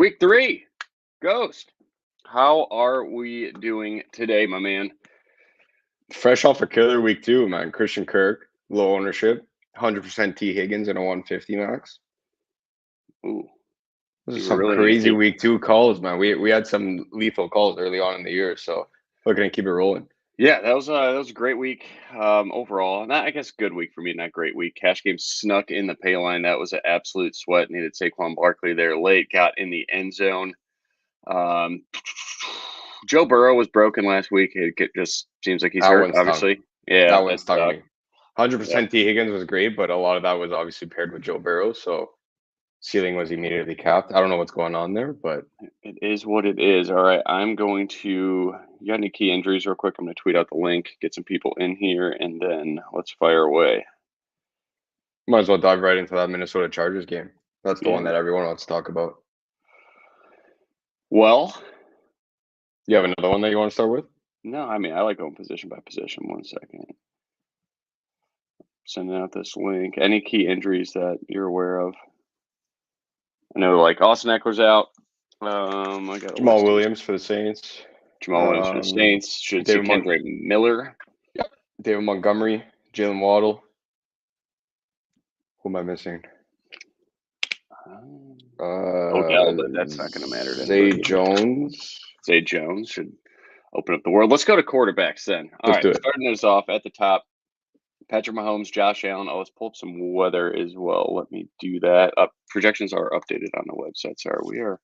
Week 3, Ghost. How are we doing today, my man? Fresh off a killer week 2, man. Christian Kirk, low ownership, 100% T. Higgins and a 150 max. Ooh, This is you were some really crazy into week 2 calls, man. We had some lethal calls early on in the year, so looking to keep it rolling. Yeah, that was a great week overall. Not, I guess, good week for me, not great week. Cash game snuck in the pay line. That was an absolute sweat. Needed Saquon Barkley there late. Got in the end zone. Joe Burrow was broken last week. It just seems like he's That hurt, one stung. obviously. Yeah, That one that stung sucked. me. 100% T. Higgins was great, but a lot of that was obviously paired with Joe Burrow, so ceiling was immediately capped. I don't know what's going on there, but It is what it is. All right, I'm going to. You got any key injuries, real quick? I'm going to tweet out the link, get some people in here, and then let's fire away. might as well dive right into that Minnesota Chargers game. That's the one Yeah. that everyone wants to talk about. Well, You have another one that you want to start with? no, I mean, I like going position by position. 1 second. Sending out this link. Any key injuries that you're aware of? I know, like, Austin Eckler's out. I got a Jamal list here. Williams for the Saints. Jamal Williams for the Saints. Should see Kendrick Miller. David Montgomery, Jalen Waddle. Who am I missing? Odell, but that's not going to matter to Zay anybody. Jones. Zay Jones should open up the world. Let's go to quarterbacks then. All right, starting us off at the top. Patrick Mahomes, Josh Allen. Oh, let's pull up some weather as well. Let me do that. Projections are updated on the website. Sorry, we are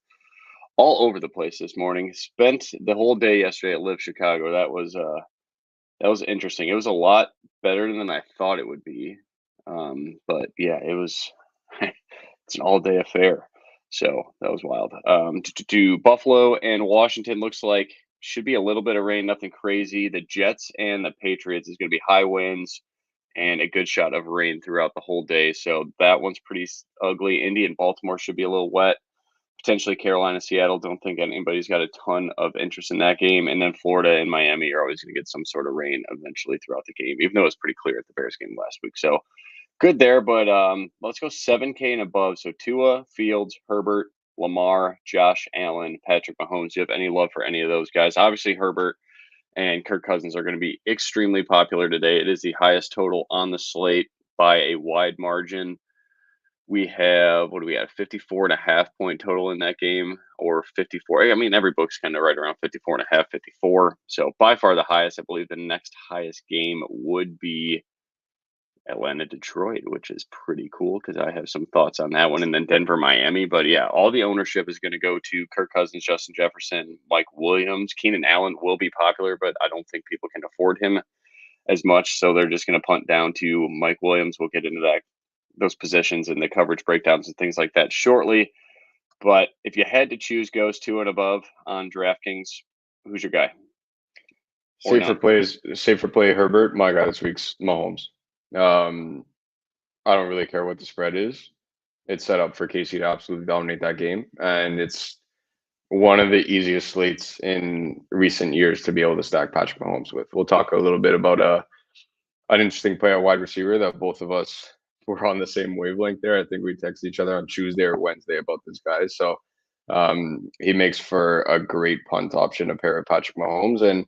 all over the place this morning. Spent the whole day yesterday at Live Chicago. That was interesting. It was a lot better than I thought it would be. But yeah, it was. It's an all-day affair. So that was wild. To Buffalo and Washington looks like should be a little bit of rain, nothing crazy. The Jets and the Patriots is going to be high winds and a good shot of rain throughout the whole day. So that one's pretty ugly. Indy and Baltimore should be a little wet. Potentially Carolina, Seattle. Don't think anybody's got a ton of interest in that game. And then Florida and Miami are always going to get some sort of rain eventually throughout the game, even though it was pretty clear at the Bears game last week. So good there, but let's go 7K and above. So Tua, Fields, Herbert, Lamar, Josh Allen, Patrick Mahomes. Do you have any love for any of those guys? Obviously, Herbert and Kirk Cousins are going to be extremely popular today. It is the highest total on the slate by a wide margin. We have, what do we have, 54.5 point total in that game, or 54. I mean, every book's kind of right around 54.5, 54. So by far the highest. I believe the next highest game would be Atlanta, Detroit, which is pretty cool because I have some thoughts on that one. And then Denver, Miami. But yeah, all the ownership is going to go to Kirk Cousins, Justin Jefferson, Mike Williams. Keenan Allen will be popular, but I don't think people can afford him as much. So they're just going to punt down to Mike Williams. We'll get into those positions and the coverage breakdowns and things like that shortly. But if you had to choose Ghost 2 and above on DraftKings, who's your guy? Safe for play Herbert. My guy this week's Mahomes. I don't really care what the spread is. It's set up for KC to absolutely dominate that game, and it's one of the easiest slates in recent years to be able to stack Patrick Mahomes with. We'll talk a little bit about an interesting play at wide receiver that both of us were on the same wavelength there. I think we texted each other on Tuesday or Wednesday about this guy. So he makes for a great punt option to pair with Patrick Mahomes, and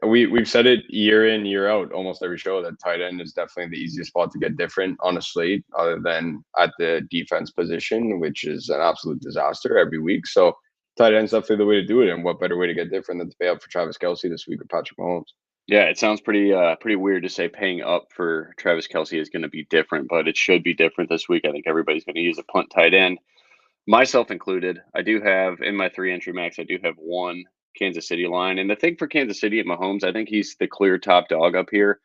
we've said it year in, year out, almost every show, that tight end is definitely the easiest spot to get different on a slate other than at the defense position, which is an absolute disaster every week. So tight end's definitely the way to do it. And what better way to get different than to pay up for Travis Kelce this week or Patrick Mahomes? Yeah, it sounds pretty weird to say paying up for Travis Kelce is going to be different, but it should be different this week. I think everybody's going to use a punt tight end, myself included. I do have in my 3-entry max, I do have one Kansas City line. And the thing for Kansas City at Mahomes, I think he's the clear top dog up here.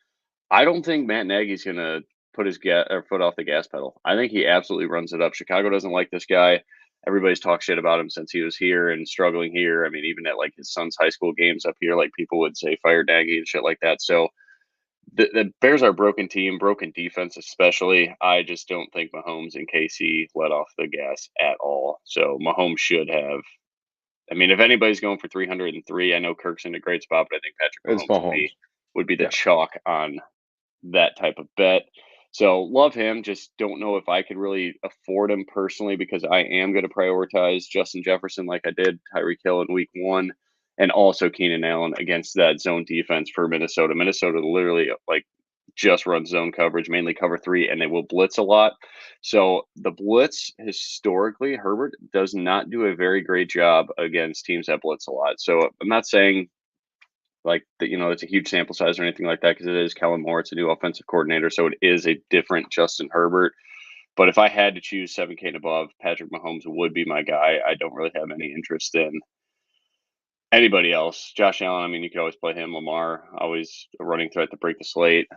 I don't think Matt Nagy's going to put his foot off the gas pedal. I think he absolutely runs it up. Chicago doesn't like this guy. Everybody's talked shit about him since he was here and struggling here. I mean, even at like his son's high school games up here, like people would say fire Nagy and shit like that. So the Bears are a broken team, broken defense especially. I just don't think Mahomes and KC let off the gas at all. So Mahomes should have. I mean, if anybody's going for 303, I know Kirk's in a great spot, but I think Patrick Mahomes would be the chalk on that type of bet. So love him. Just don't know if I could really afford him personally because I am going to prioritize Justin Jefferson like I did Tyreek Hill in week 1 and also Keenan Allen against that zone defense for Minnesota. Minnesota literally like just runs zone coverage, mainly cover 3, and they will blitz a lot. So the blitz historically, Herbert does not do a very great job against teams that blitz a lot. So I'm not saying like that, it's a huge sample size or anything like that because it is Kellen Moore. It's a new offensive coordinator, so it is a different Justin Herbert. But if I had to choose 7K and above, Patrick Mahomes would be my guy. I don't really have any interest in anybody else. Josh Allen, I mean, you could always play him. Lamar, always a running threat to break the slate.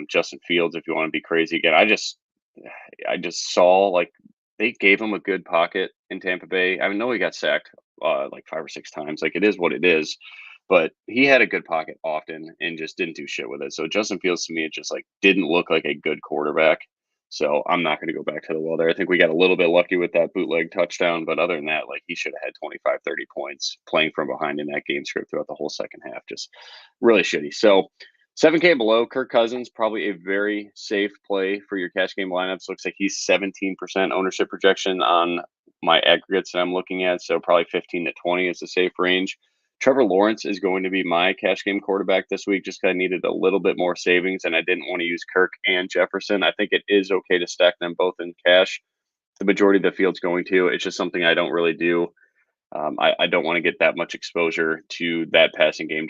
Justin Fields, if you want to be crazy again. I just saw like they gave him a good pocket in Tampa Bay. I know he got sacked like 5 or 6 times. Like it is what it is. But he had a good pocket often and just didn't do shit with it. So Justin Fields to me, it just like didn't look like a good quarterback. So I'm not going to go back to the well there. I think we got a little bit lucky with that bootleg touchdown, but other than that, like he should have had 25, 30 points playing from behind in that game script throughout the whole second half. Just really shitty. So 7K below, Kirk Cousins, probably a very safe play for your cash game lineups. Looks like he's 17% ownership projection on my aggregates that I'm looking at. So probably 15 to 20 is a safe range. Trevor Lawrence is going to be my cash game quarterback this week just because I needed a little bit more savings and I didn't want to use Kirk and Jefferson. I think it is okay to stack them both in cash. The majority of the field's going to. It's just something I don't really do. I don't want to get that much exposure to that passing game.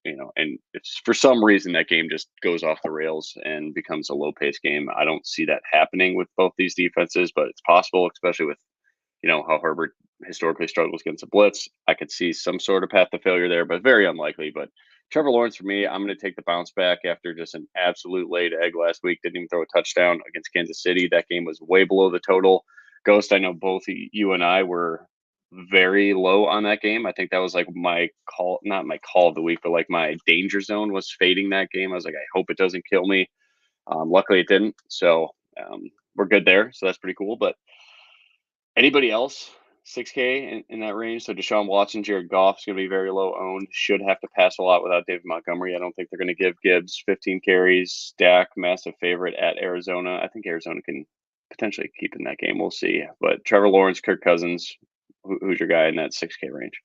And if for some reason that game just goes off the rails and becomes a low pace game, I don't see that happening with both these defenses, but it's possible, especially with how Herbert historically struggles against the blitz. I could see some sort of path to failure there, but very unlikely. But Trevor Lawrence for me, I'm going to take the bounce back after just an absolute laid egg last week. Didn't even throw a touchdown against Kansas City. That game was way below the total. Ghost, I know both you and I were very low on that game. I think that was like my call, not my call of the week, but like my danger zone was fading that game. I was like, I hope it doesn't kill me. Luckily it didn't. So we're good there. So that's pretty cool. But anybody else, 6K in that range? So Deshaun Watson, Jared Goff is going to be very low owned. Should have to pass a lot without David Montgomery. I don't think they're going to give Gibbs 15 carries. Dak, massive favorite at Arizona. I think Arizona can potentially keep in that game. We'll see. But Trevor Lawrence, Kirk Cousins, who's your guy in that 6K range?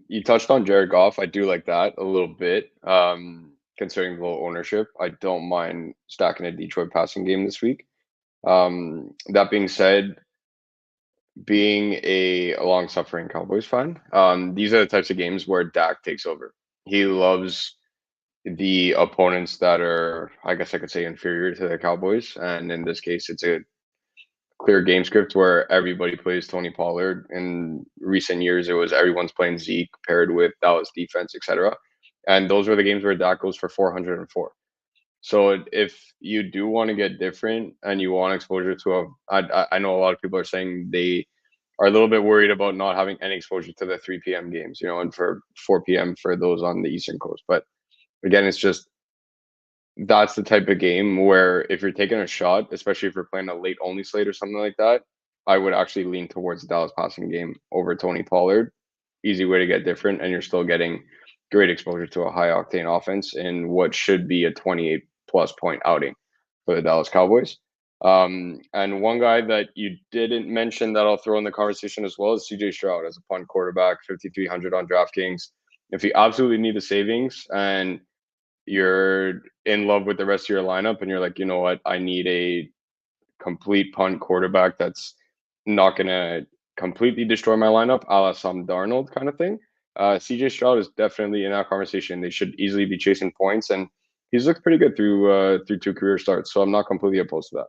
You touched on Jared Goff. I do like that a little bit. Considering low ownership, I don't mind stacking a Detroit passing game this week. That being said, being a long-suffering Cowboys fan, these are the types of games where Dak takes over. He loves the opponents that are, I guess I could say, inferior to the Cowboys, and in this case, it's a clear game script where everybody plays Tony Pollard. In recent years, it was everyone's playing Zeke paired with Dallas defense, etc. And those were the games where Dak goes for 404. So if you do want to get different and you want exposure to I know a lot of people are saying they are a little bit worried about not having any exposure to the 3 p.m. games, and for 4 p.m. for those on the Eastern Coast. But again, it's just that's the type of game where if you're taking a shot, especially if you're playing a late only slate or something like that, I would actually lean towards the Dallas passing game over Tony Pollard. Easy way to get different, and you're still getting great exposure to a high octane offense in what should be a 28 plus point outing for the Dallas Cowboys. And one guy that you didn't mention that I'll throw in the conversation as well is CJ Stroud as a punt quarterback, 5,300 on DraftKings. If you absolutely need the savings and you're in love with the rest of your lineup and you're like, you know what, I need a complete punt quarterback that's not going to completely destroy my lineup, a la Sam Darnold kind of thing. CJ Stroud is definitely in that conversation. They should easily be chasing points, and he's looked pretty good through 2 career starts. So I'm not completely opposed to that.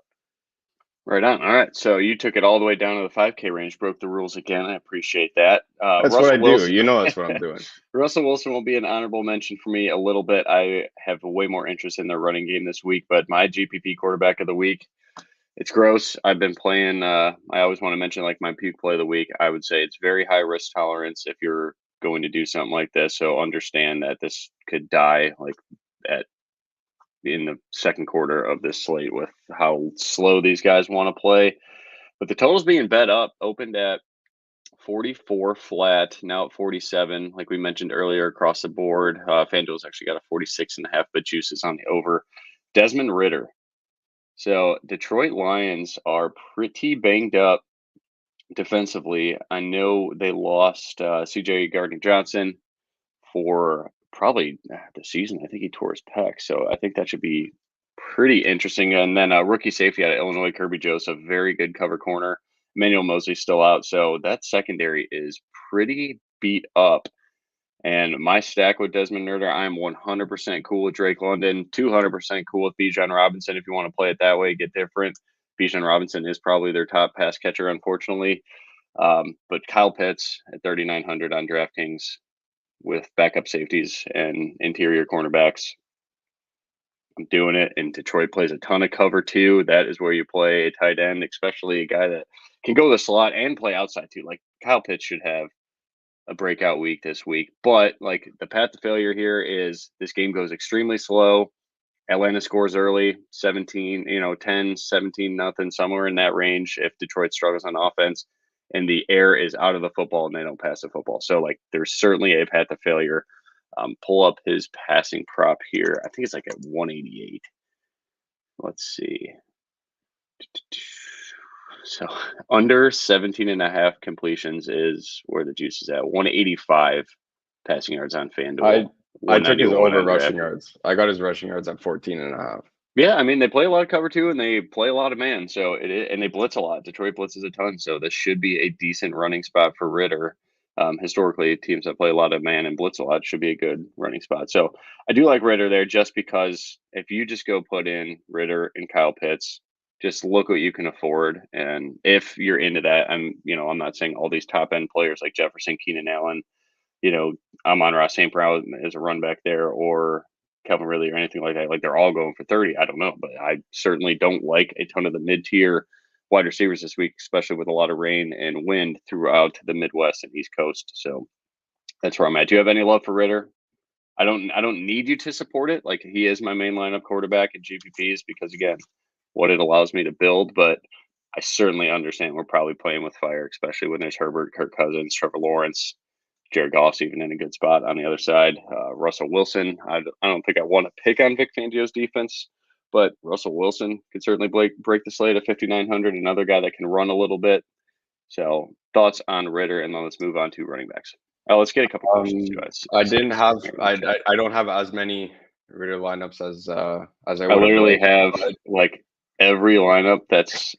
Right on. All right. So you took it all the way down to the 5K range, broke the rules again. I appreciate that. That's Russell what I Wilson, do. That's what I'm doing. Russell Wilson will be an honorable mention for me a little bit. I have way more interest in their running game this week, but my GPP quarterback of the week, it's gross. I've been playing. I always want to mention like my puke play of the week. I would say it's very high risk tolerance if you're going to do something like this. So understand that this could die like in the second quarter of this slate with how slow these guys want to play. But the total's being bet up, opened at 44 flat, now at 47, like we mentioned earlier across the board. FanDuel's actually got a 46.5, but juice is on the over. Desmond Ridder, So Detroit Lions are pretty banged up defensively. I know they lost CJ Gardner-Johnson for probably the season. I think he tore his pec, so I think that should be pretty interesting. And then rookie safety out of Illinois, Kirby Joseph, very good cover corner. Emmanuel Mosley's still out, so that secondary is pretty beat up. And my stack with Desmond Nerder, I'm 100% cool with Drake London, 200% cool with Bijan Robinson. If you want to play it that way, get different. Bijan Robinson is probably their top pass catcher, unfortunately. But Kyle Pitts at 3,900 on DraftKings with backup safeties and interior cornerbacks. I'm doing it. And Detroit plays a ton of cover too. That is where you play a tight end, especially a guy that can go the slot and play outside too. Like Kyle Pitts should have a breakout week this week. But like the path to failure here is this game goes extremely slow. Atlanta scores early, 17, 10, 17, nothing, somewhere in that range if Detroit struggles on offense and the air is out of the football and they don't pass the football. So like there's certainly a path to failure. Pull up his passing prop here. I think it's like at 188. Let's see. So under 17 and a half completions is where the juice is at. 185 passing yards on FanDuel. I took his over rushing yards. I got his rushing yards at 14 and a half. Yeah, I mean, they play a lot of cover too, and they play a lot of man. So and they blitz a lot. Detroit blitzes a ton. So this should be a decent running spot for Ritter. Historically, teams that play a lot of man and blitz a lot should be a good running spot. So I do like Ritter there just because if you just go put in Ritter and Kyle Pitts, just look what you can afford. And if you're into that, I'm not saying all these top end players like Jefferson, Keenan Allen, Amon-Ra St. Brown as a run back there or Calvin Ridley or anything like that. Like they're all going for 30. I don't know, but I certainly don't like a ton of the mid-tier wide receivers this week, especially with a lot of rain and wind throughout the Midwest and East Coast. So that's where I'm at. Do you have any love for Ritter? I don't need you to support it. Like he is my main lineup quarterback in GPPs because again, what it allows me to build, but I certainly understand we're probably playing with fire, especially when there's Herbert, Kirk Cousins, Trevor Lawrence, Jared Goff's even in a good spot on the other side. Russell Wilson. I don't think I want to pick on Vic Fangio's defense, but Russell Wilson could certainly break the slate at 5,900. Another guy that can run a little bit. So thoughts on Ritter, and then let's move on to running backs. Let's get a couple questions, guys. I don't have as many Ritter lineups as I literally have like every lineup.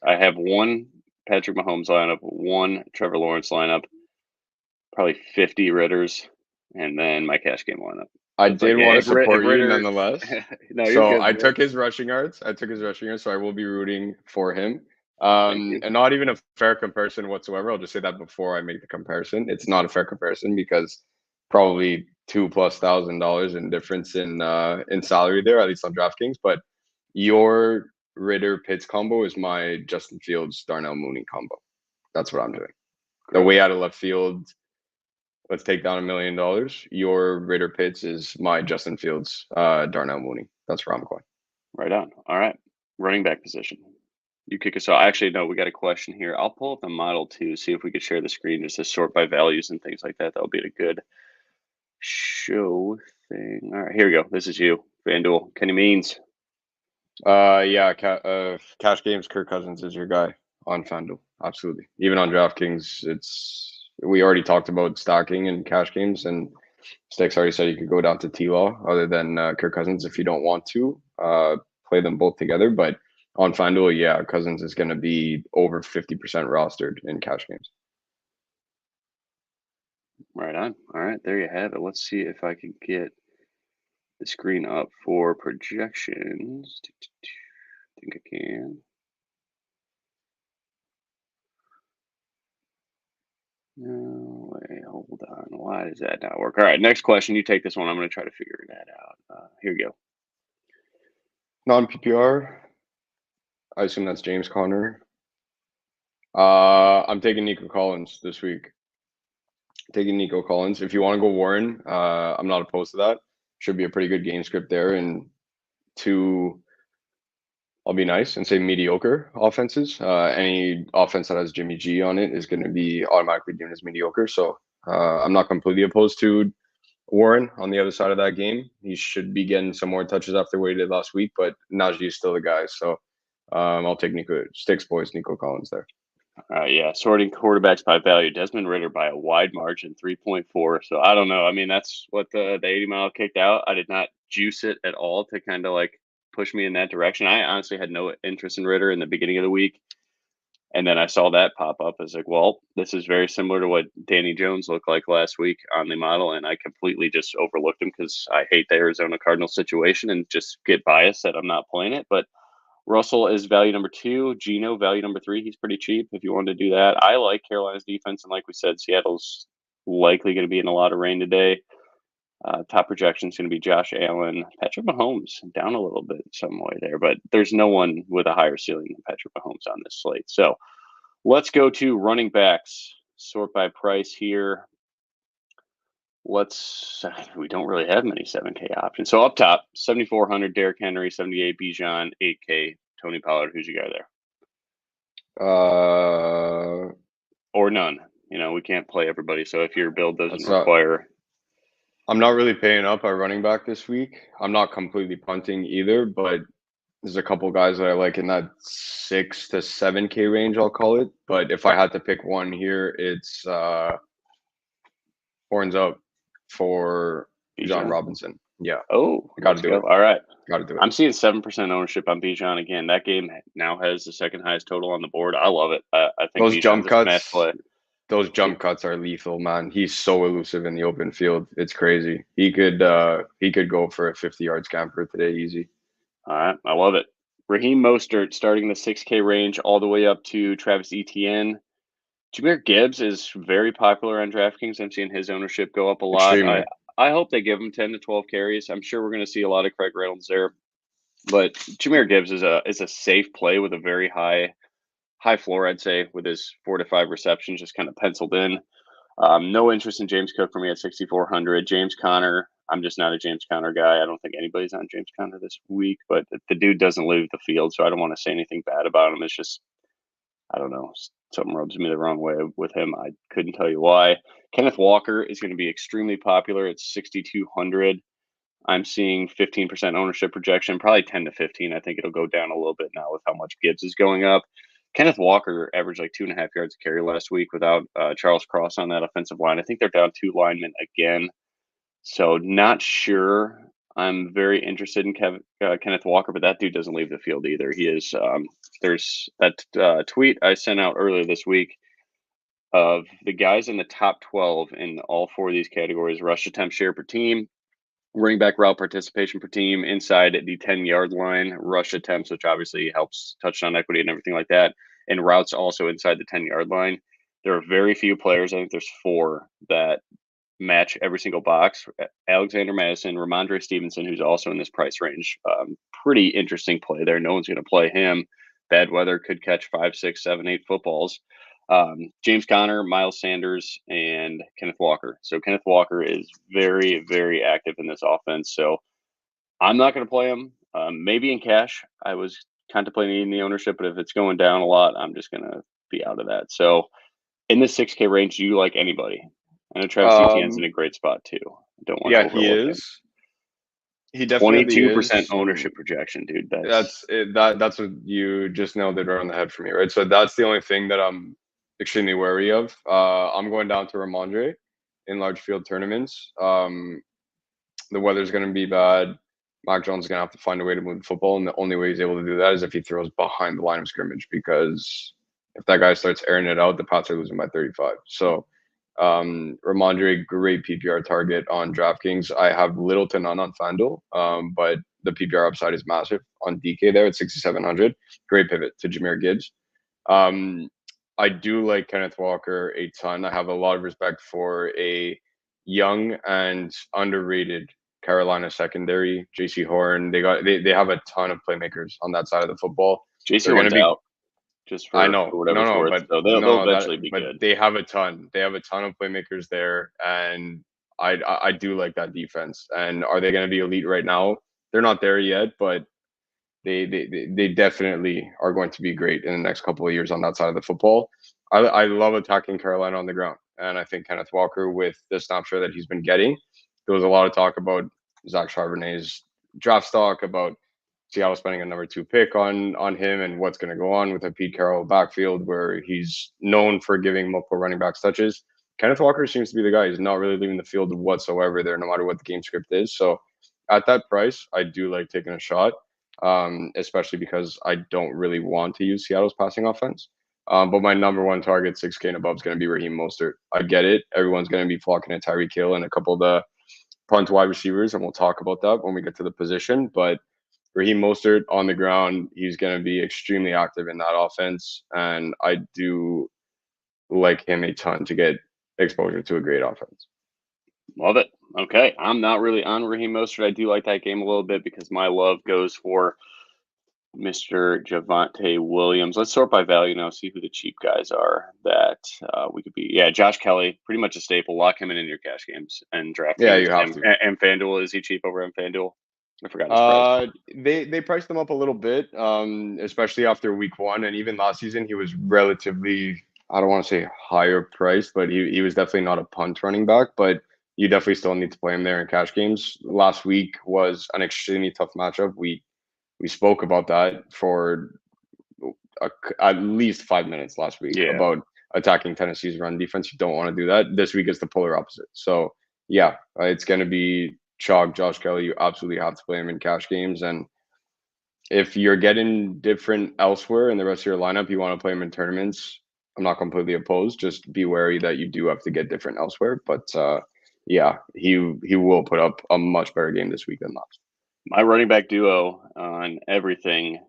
I have one Patrick Mahomes lineup, one Trevor Lawrence lineup, probably 50 Ritters, and then my cash game lineup. I did want to support you nonetheless. No, I took his rushing yards. So I will be rooting for him. And not even a fair comparison whatsoever. I'll just say that before I make the comparison. It's not a fair comparison because probably $2,000+ in difference in salary there, at least on DraftKings. But your Ritter Pitts combo is my Justin Fields Darnell Mooney combo. That's what I'm doing. The way out of left field. Let's take down $1 million. Your Ritter Pitts is my Justin Fields, Darnell Mooney. That's where I'm going. Right on. All right. Running back position. You kick us off. Actually, no, we got a question here. I'll pull up the model too, see if we could share the screen just to sort by values and things like that. That'll be a good show thing. All right, here we go. This is you, FanDuel. Kenny Means. Cash games, Kirk Cousins is your guy on FanDuel. Absolutely. Even on DraftKings, we already talked about stacking and cash games, and Stix already said you could go down to T-Law other than Kirk Cousins if you don't want to play them both together. But on FanDuel, Cousins is going to be over 50% rostered in cash games. Right on. All right, there you have it. Let's see if I can get the screen up for projections. I think I can. No way, hold on. Why does that not work? All right, next question. You take this one. I'm going to try to figure that out. Here you go. Non-PPR. I assume that's James Conner. I'm taking Nico Collins this week. If you want to go Warren, I'm not opposed to that. Should be a pretty good game script there. And I'll be nice and say mediocre offenses. Any offense that has Jimmy G on it is going to be automatically deemed as mediocre. So I'm not completely opposed to Warren on the other side of that game. He should be getting some more touches after what he did last week, but Najee is still the guy. So I'll take Stix boys, Nico Collins there. Yeah, sorting quarterbacks by value. Desmond Ridder by a wide margin, 3.4. So I don't know. I mean, that's what the 80 mile kicked out. I did not juice it at all to kind of like push me in that direction. I honestly had no interest in Ridder in the beginning of the week. And then I saw that pop up. I was like, well, this is very similar to what Danny Jones looked like last week on the model. And I completely just overlooked him because I hate the Arizona Cardinals situation and just get biased that I'm not playing it. But Russell is value number 2. Geno, value number 3. He's pretty cheap if you want to do that. I like Carolina's defense. And like we said, Seattle's likely going to be in a lot of rain today. Top projection is going to be Josh Allen. Patrick Mahomes down a little bit some way there, but there's no one with a higher ceiling than Patrick Mahomes on this slate. So let's go to running backs. Sort by price here. We don't really have many 7K options. So up top, 7,400 Derrick Henry, 78 Bijan, 8K Tony Pollard. Who's your guy there? Or none. We can't play everybody. So if your build doesn't require. I'm not really paying up at running back this week. I'm not completely punting either, but there's a couple guys that I like in that 6 to 7K range, I'll call it. But if I had to pick one here, it's horns up for John Robinson. Yeah. Oh, got to do it. All right. Got to do it. I'm seeing 7% ownership on Bijan again. That game now has the second highest total on the board. I love it. I think those jump cuts. Those jump cuts are lethal, man. He's so elusive in the open field. It's crazy. He could go for a 50-yard scamper today, easy. All right, I love it. Raheem Mostert starting the 6K range all the way up to Travis Etienne. Jahmyr Gibbs is very popular on DraftKings. I'm seeing his ownership go up a lot. I hope they give him 10 to 12 carries. I'm sure we're going to see a lot of Craig Reynolds there. But Jahmyr Gibbs is a safe play with a very high floor, I'd say, with his 4 to 5 receptions just kind of penciled in. No interest in James Cook for me at 6,400. James Conner, I'm just not a James Conner guy. I don't think anybody's on James Conner this week, but the dude doesn't leave the field, so I don't want to say anything bad about him. It's just, I don't know, something rubs me the wrong way with him. I couldn't tell you why. Kenneth Walker is going to be extremely popular at 6,200. I'm seeing 15% ownership projection, probably 10 to 15. I think it'll go down a little bit now with how much Gibbs is going up. Kenneth Walker averaged like 2.5 yards a carry last week without Charles Cross on that offensive line. I think they're down 2 linemen again. So not sure. I'm very interested in Kenneth Walker, but that dude doesn't leave the field either. He is. There's that tweet I sent out earlier this week of the guys in the top 12 in all 4 of these categories: rush attempt share per team, running back route participation per team, inside the 10-yard line, rush attempts, which obviously helps touchdown equity and everything like that, and routes also inside the 10-yard line. There are very few players. I think there's 4 that match every single box. Alexander Madison, Ramondre Stevenson, who's also in this price range. Pretty interesting play there. No one's going to play him. Bad weather could catch 5, 6, 7, 8 footballs. James Conner, Miles Sanders, and Kenneth Walker. So Kenneth Walker is very, very active in this offense. So I'm not going to play him. Maybe in cash. I was contemplating the ownership, but if it's going down a lot, I'm just going to be out of that. So in the 6K range, do you like anybody? I know Travis Etienne's in a great spot too. Don't want to overlook he is. him. He definitely 22% ownership projection, dude. That's what you just nailed it right on the head for me, right? So that's the only thing that I'm extremely wary of. I'm going down to Ramondre in large field tournaments. The weather's going to be bad. Mac Jones is going to have to find a way to move the football, and the only way he's able to do that is if he throws behind the line of scrimmage, because if that guy starts airing it out, the Pats are losing by 35. So Ramondre, great PPR target on DraftKings. I have little to none on FanDuel, but the PPR upside is massive on DK there at 6,700. Great pivot to Jahmyr Gibbs. I do like Kenneth Walker a ton. I have a lot of respect for a young and underrated Carolina secondary. JC Horn. They have a ton of playmakers on that side of the football. JC Horn's out. Just for, I know, for whatever it's worth. But so they'll eventually be good. They have a ton. They have a ton of playmakers there, and I do like that defense. And are they going to be elite right now? They're not there yet, but they definitely are going to be great in the next couple of years on that side of the football. I love attacking Carolina on the ground, and I think Kenneth Walker, with the snap share that he's been getting, there was a lot of talk about Zach Charbonnet's draft stock, about Seattle spending a number 2 pick on him and what's going to go on with a Pete Carroll backfield where he's known for giving multiple running backs touches. Kenneth Walker seems to be the guy. He's not really leaving the field whatsoever there, no matter what the game script is. So at that price, I do like taking a shot, especially because I don't really want to use Seattle's passing offense. But my number one target, 6K and above, is going to be Raheem Mostert. I get it. Everyone's going to be flocking to Tyreek Hill and a couple of the punt wide receivers, and we'll talk about that when we get to the position. But Raheem Mostert on the ground, he's going to be extremely active in that offense, and I do like him a ton to get exposure to a great offense. Love it. Okay, I'm not really on Raheem Mostert. I do like that game a little bit because my love goes for Mr. Javonte Williams. Let's sort by value now, see who the cheap guys are that we could be. Yeah, Josh Kelly, pretty much a staple. Lock him in your cash games and draft. Yeah, you have to. And FanDuel, is he cheap over on FanDuel? I forgot his price. They priced him up a little bit, especially after week 1. And even last season, he was relatively, I don't want to say higher priced, but he was definitely not a punt running back. But you definitely still need to play him there in cash games. Last week was an extremely tough matchup. We spoke about that for at least 5 minutes last week about attacking Tennessee's run defense. You don't want to do that. This week is the polar opposite. So, yeah, it's going to be chalk Josh Kelly. You absolutely have to play him in cash games. And if you're getting different elsewhere in the rest of your lineup, you want to play him in tournaments, I'm not completely opposed. Just be wary that you do have to get different elsewhere. But, yeah, he will put up a much better game this week than last. My running back duo on everything,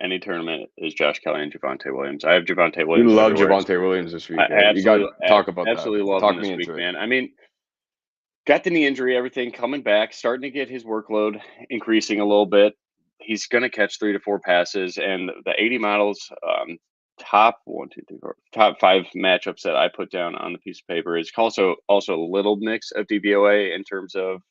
any tournament, is Josh Kelly and Javonte Williams. I have Javonte Williams. You love Javonte Williams this week. You got to talk about that. Absolutely love him this week, man. I mean, got the knee injury, everything coming back, starting to get his workload increasing a little bit. He's going to catch 3 to 4 passes, and the 80 models top 5 matchups that I put down on the piece of paper is also a little mix of DVOA in terms of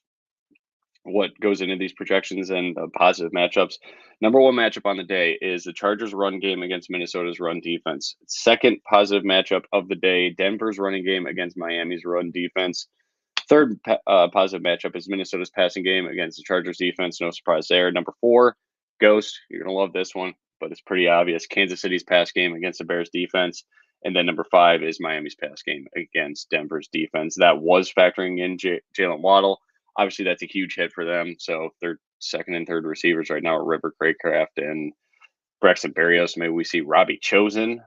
what goes into these projections and the positive matchups. Number 1 matchup on the day is the Chargers run game against Minnesota's run defense. Second positive matchup of the day, Denver's running game against Miami's run defense. Third positive matchup is Minnesota's passing game against the Chargers defense. No surprise there. Number 4, Ghost. You're going to love this one, but it's pretty obvious. Kansas City's pass game against the Bears defense. And then number 5 is Miami's pass game against Denver's defense. That was factoring in Jalen Waddle. Obviously, that's a huge hit for them. So their second and third receivers right now are River Craycraft and Braxton Berrios. Maybe we see Robbie Chosen,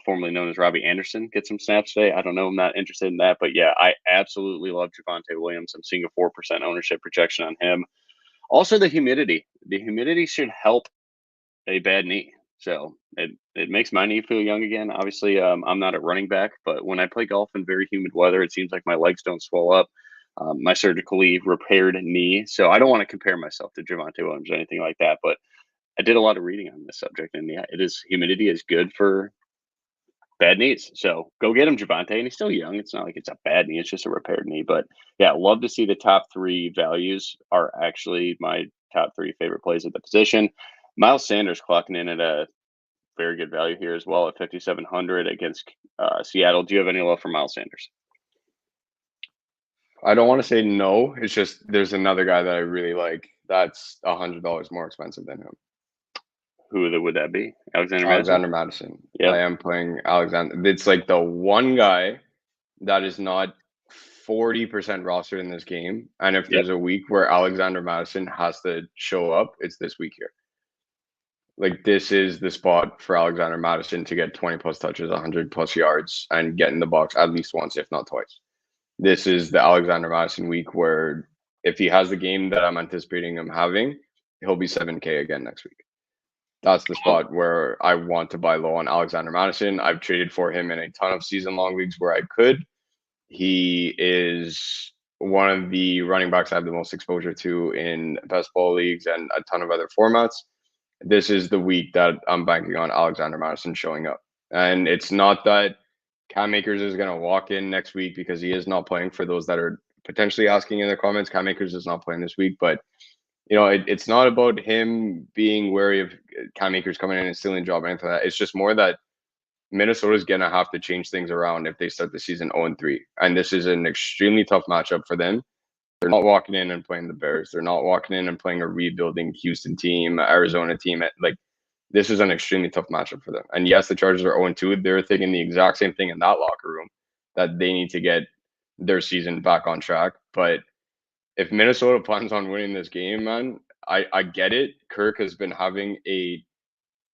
formerly known as Robbie Anderson, get some snaps today. I don't know. I'm not interested in that. But, yeah, I absolutely love Javonte Williams. I'm seeing a 4% ownership projection on him. Also, the humidity. The humidity should help a bad knee. So it makes my knee feel young again. Obviously, I'm not a running back, but when I play golf in very humid weather, it seems like my legs don't swell up. My surgically repaired knee. So I don't want to compare myself to Javonte Williams or anything like that, but I did a lot of reading on this subject, and yeah, humidity is good for bad knees. So go get him, Javonte, and he's still young. It's not like it's a bad knee; it's just a repaired knee. But yeah, love to see the top 3 values are actually my top 3 favorite plays at the position. Miles Sanders clocking in at a very good value here as well at 5,700 against Seattle. Do you have any love for Miles Sanders? I don't want to say no. It's just there's another guy that I really like that's $100 more expensive than him. Who would that be? Alexander Madison. Yeah, I am playing Alexander. It's like the one guy that is not 40% rostered in this game. And if there's a week where Alexander Madison has to show up, it's this week here. Like, this is the spot for Alexander Madison to get 20 plus touches, 100 plus yards, and get in the box at least once, if not twice. This is the Alexander Madison week where if he has the game that I'm anticipating him having, he'll be 7K again next week. That's the spot where I want to buy low on Alexander Madison. I've traded for him in a ton of season-long leagues where I could. He is one of the running backs I have the most exposure to in best ball leagues and a ton of other formats. This is the week that I'm banking on Alexander Madison showing up. And it's not that Cam Akers is going to walk in next week because he is not playing. For those that are potentially asking in the comments, Cam Akers is not playing this week. But, you know, it's not about him being wary of Cam Akers coming in and stealing a job or anything like that. It's just more that Minnesota's going to have to change things around if they start the season 0-3. And this is an extremely tough matchup for them. They're not walking in and playing the Bears. They're not walking in and playing a rebuilding Houston team, Arizona team. Like, this is an extremely tough matchup for them. And yes, the Chargers are 0-2. They're thinking the exact same thing in that locker room, that they need to get their season back on track. But if Minnesota plans on winning this game, man, I get it. Kirk has been having a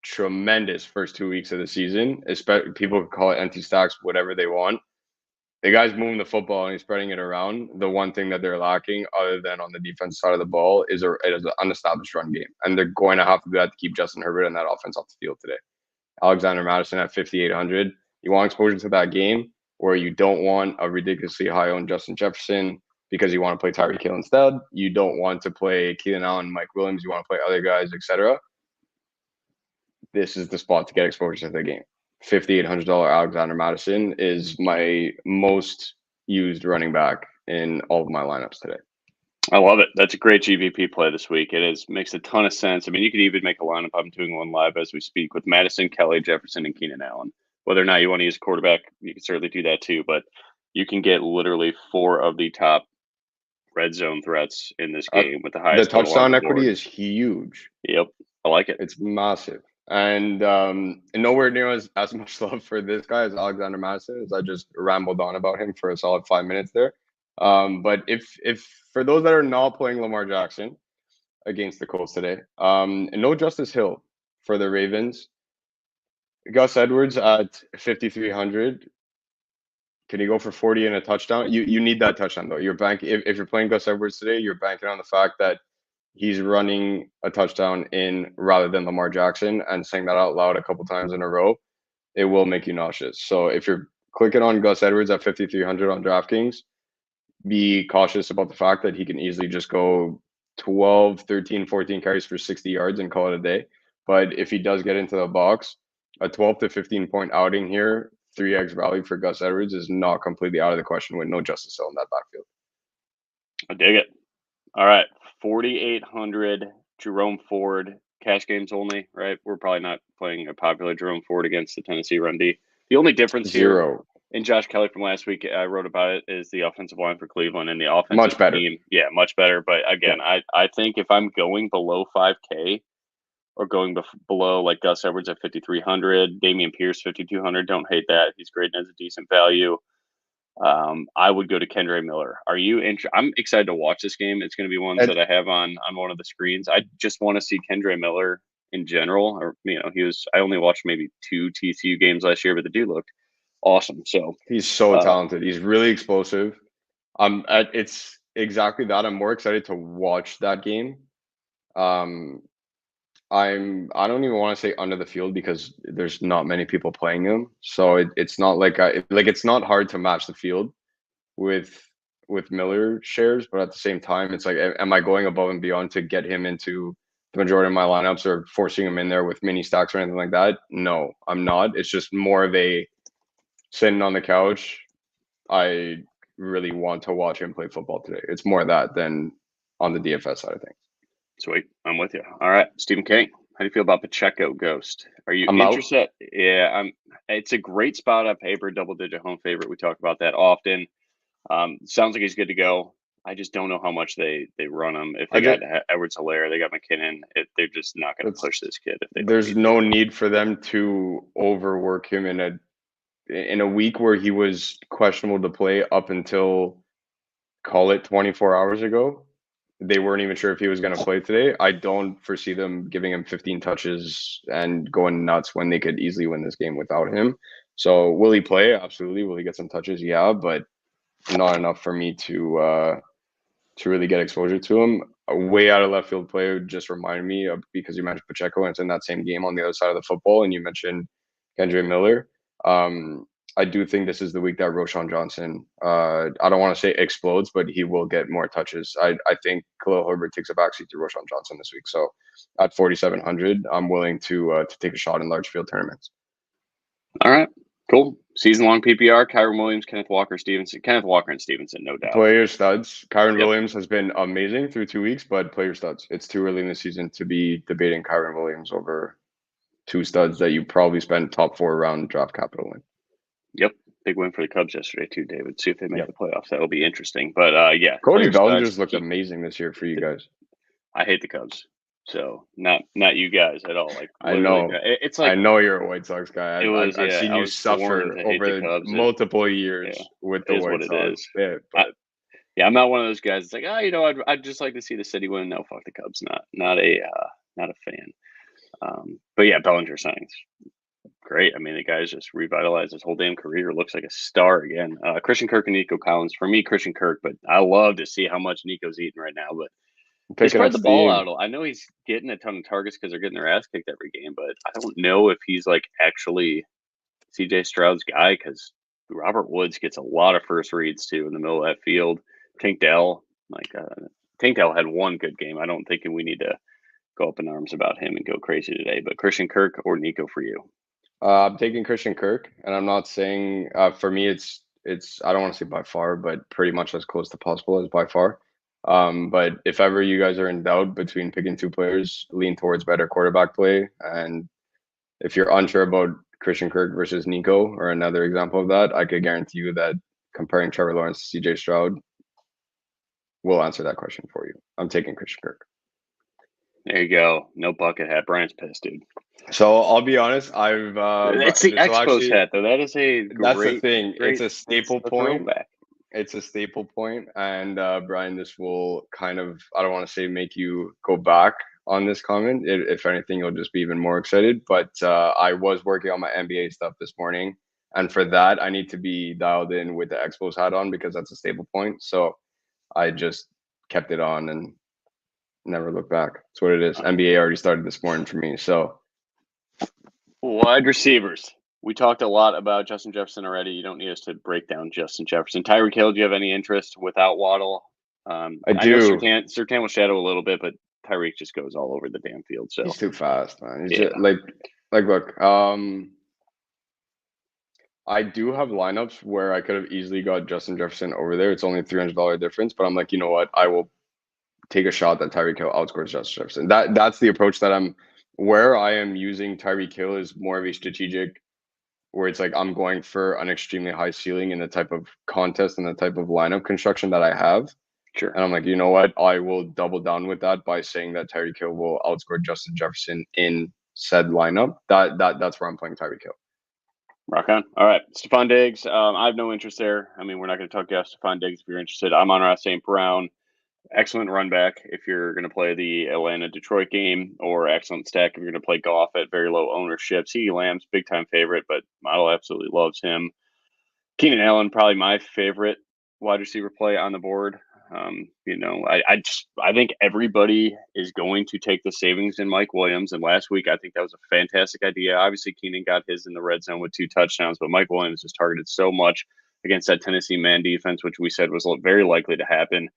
tremendous first 2 weeks of the season. People can call it empty stacks, whatever they want. The guy's moving the football and he's spreading it around. The one thing that they're lacking, other than on the defense side of the ball, is an unestablished run game. And they're going to have to do that to keep Justin Herbert and that offense off the field today. Alexander Madison at 5,800. You want exposure to that game, or you don't want a ridiculously high-owned Justin Jefferson because you want to play Tyreek Hill instead. You don't want to play Keenan Allen, Mike Williams. You want to play other guys, etc. This is the spot to get exposure to the game. $5,800 Alexander Madison is my most used running back in all of my lineups today. I love it. That's a great GVP play this week. Makes a ton of sense. I mean, you could even make a lineup. I'm doing one live as we speak with Madison, Kelly, Jefferson, and Keenan Allen. Whether or not you want to use a quarterback, you can certainly do that too. But you can get literally 4 of the top red zone threats in this game with the highest. The touchdown equity is huge. Yep, I like it. It's massive. And nowhere near as much love for this guy as Alexander Madison, as I just rambled on about him for a solid 5 minutes there. But if for those that are not playing Lamar Jackson against the Colts today, no Justice Hill for the Ravens. Gus Edwards at 5,300. Can you go for 40 and a touchdown? You need that touchdown though. If you're playing Gus Edwards today, you're banking on the fact that he's running a touchdown in rather than Lamar Jackson, and saying that out loud a couple times in a row, it will make you nauseous. So if you're clicking on Gus Edwards at 5,300 on DraftKings, be cautious about the fact that he can easily just go 12, 13, 14 carries for 60 yards and call it a day. But if he does get into the box, a 12 to 15 point outing here, 3x value for Gus Edwards is not completely out of the question with no Justice Hill in that backfield. I dig it. All right, 4,800 Jerome Ford, cash games only, right? We're probably not playing a popular Jerome Ford against the Tennessee run D. The only difference here in Josh Kelly from last week, I wrote about it, is the offensive line for Cleveland and the offensive much better. team. Yeah, much better. But again, yeah. I think if I'm going below 5K or going below like Gus Edwards at 5,300, Dameon Pierce 5,200, don't hate that. He's graded as a decent value. I would go to Kendre Miller. Are you interested? I'm excited to watch this game. It's going to be one that I have on one of the screens. I just want to see Kendre Miller in general. Or I only watched maybe 2 TCU games last year, but the dude looked awesome. So he's so talented. He's really explosive. It's exactly that. I'm more excited to watch that game. I don't even want to say under the field because there's not many people playing him. So it's not like it's not hard to match the field with Miller shares, but at the same time, it's like, am I going above and beyond to get him into the majority of my lineups or forcing him in there with mini stacks or anything like that? No, I'm not. It's just more of a sitting on the couch. I really want to watch him play football today. It's more of that than on the DFS side of things. Sweet. I'm with you. All right. Stephen King, how do you feel about Pacheco Ghost? Are you interested? Yeah, it's a great spot on paper, double-digit home favorite. We talk about that often. Sounds like he's good to go. I just don't know how much they run him. If they got Edwards-Helaire, they got McKinnon, they're just not going to push this kid. There's no need for them to overwork him in a week where he was questionable to play up until, call it 24 hours ago. They weren't even sure if he was going to play today. I don't foresee them giving him 15 touches and going nuts when they could easily win this game without him. So will he play? Absolutely. Will he get some touches? Yeah, but not enough for me to really get exposure to him. A way out of left field play just reminded me of, because you mentioned Pacheco and it's in that same game on the other side of the football, and you mentioned Kendre Miller. I do think this is the week that Roschon Johnson, I don't want to say explodes, but he will get more touches. I think Khalil Herbert takes a backseat to Roschon Johnson this week. So at 4,700, I'm willing to take a shot in large field tournaments. All right, cool. Season-long PPR, Kyren Williams, Kenneth Walker and Stevenson, no doubt. Player studs. Kyren Williams has been amazing through 2 weeks, but player studs. It's too early in the season to be debating Kyren Williams over 2 studs that you probably spend top 4 round draft capital in. Yep. big win for the Cubs yesterday too, David. See if they make the playoffs. That'll be interesting. But yeah, Cody Bellinger's looked amazing this year for you guys. I hate the Cubs, so not you guys at all. Like I know, it's like I know you're a White Sox guy. I've seen you suffer over multiple years with the White Sox. I'm not one of those guys. It's like, I'd just like to see the city win. No, fuck the Cubs. Not a fan. But yeah, Bellinger signings great. I mean, the guy's just revitalized his whole damn career. Looks like a star again. Christian Kirk and Nico Collins. For me, Christian Kirk, but I love to see how much Nico's eating right now. But they spread the ball out. I know he's getting a ton of targets because they're getting their ass kicked every game, but I don't know if he's like actually CJ Stroud's guy because Robert Woods gets a lot of first reads too in the middle of that field. Tank Dell had one good game. I don't think we need to go up in arms about him and go crazy today. But Christian Kirk or Nico for you? I'm taking Christian Kirk, and I'm not saying for me it's I don't want to say by far, but pretty much as close to possible as by far. But if ever you guys are in doubt between picking two players, lean towards better quarterback play. And if you're unsure about Christian Kirk versus Nico or another example of that, I could guarantee you that comparing Trevor Lawrence to CJ Stroud will answer that question for you. I'm taking Christian Kirk. There you go. No bucket hat. Brian's pissed, dude. So I'll be honest. It's the Expos hat, though. That is that's the thing. It's a staple point. It's a staple point, and Brian, this will kind of, I don't want to say make you go back on this comment. If anything, you'll just be even more excited. But I was working on my NBA stuff this morning, and for that, I need to be dialed in with the Expos hat on because that's a staple point. So I just kept it on and never looked back. That's what it is. NBA already started this morning for me. So wide receivers. We talked a lot about Justin Jefferson already. You don't need us to break down Justin Jefferson. Tyreek Hill, do you have any interest without Waddle? I do. Surtain will shadow a little bit, but Tyreek just goes all over the damn field. So he's too fast, man. He's just, look. I do have lineups where I could have easily got Justin Jefferson over there. It's only a $300 difference, but I'm like, you know what? I will take a shot that Tyreek Hill outscores Justin Jefferson. That's the approach that I am using Tyreek Hill is more of a strategic, where it's like I'm going for an extremely high ceiling in the type of contest and the type of lineup construction that I have. Sure. And I'm like, you know what? I will double down with that by saying that Tyreek Hill will outscore Justin Jefferson in said lineup. That's where I'm playing Tyreek Hill. Rock on. All right. Stephon Diggs. I have no interest there. I mean, we're not going to talk about Stephon Diggs if you're interested. I'm on St. Brown. Excellent run back if you're going to play the Atlanta-Detroit game, or excellent stack if you're going to play Goff at very low ownership. CeeDee Lamb's big-time favorite, but Model absolutely loves him. Keenan Allen, probably my favorite wide receiver play on the board. I think everybody is going to take the savings in Mike Williams. And last week, I think that was a fantastic idea. Obviously, Keenan got his in the red zone with 2 touchdowns, but Mike Williams was targeted so much against that Tennessee man defense, which we said was very likely to happen.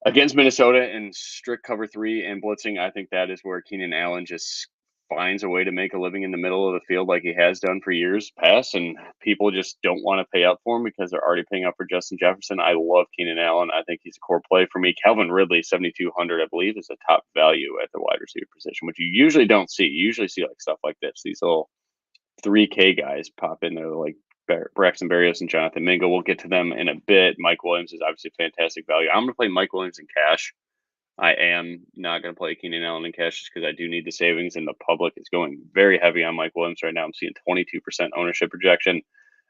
Against Minnesota in strict cover 3 and blitzing, I think that is where Keenan Allen just finds a way to make a living in the middle of the field like he has done for years past, and people just don't want to pay up for him because they're already paying up for Justin Jefferson. I love Keenan Allen. I think he's a core play for me. Calvin Ridley, 7,200, I believe, is a top value at the wide receiver position, which you usually don't see. You usually see like stuff like this. These little 3K guys pop in there like Braxton Berrios and Jonathan Mingo. We'll get to them in a bit. Mike Williams is obviously fantastic value. I'm going to play Mike Williams in cash. I am not going to play Keenan Allen in cash just because I do need the savings, and the public is going very heavy on Mike Williams right now. I'm seeing 22% ownership projection.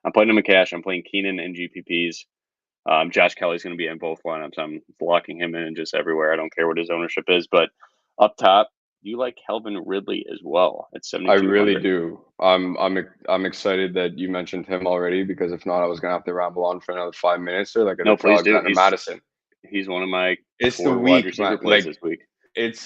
I'm playing him in cash. I'm playing Keenan in GPPs. Josh Kelly's going to be in both lineups. I'm locking him in just everywhere. I don't care what his ownership is. But up top, you like Calvin Ridley as well at 7,200. I really do. I'm excited that you mentioned him already, because if not, I was going to have to ramble on for another 5 minutes or like a please do. Madison. He's one of my wide receiver plays this week.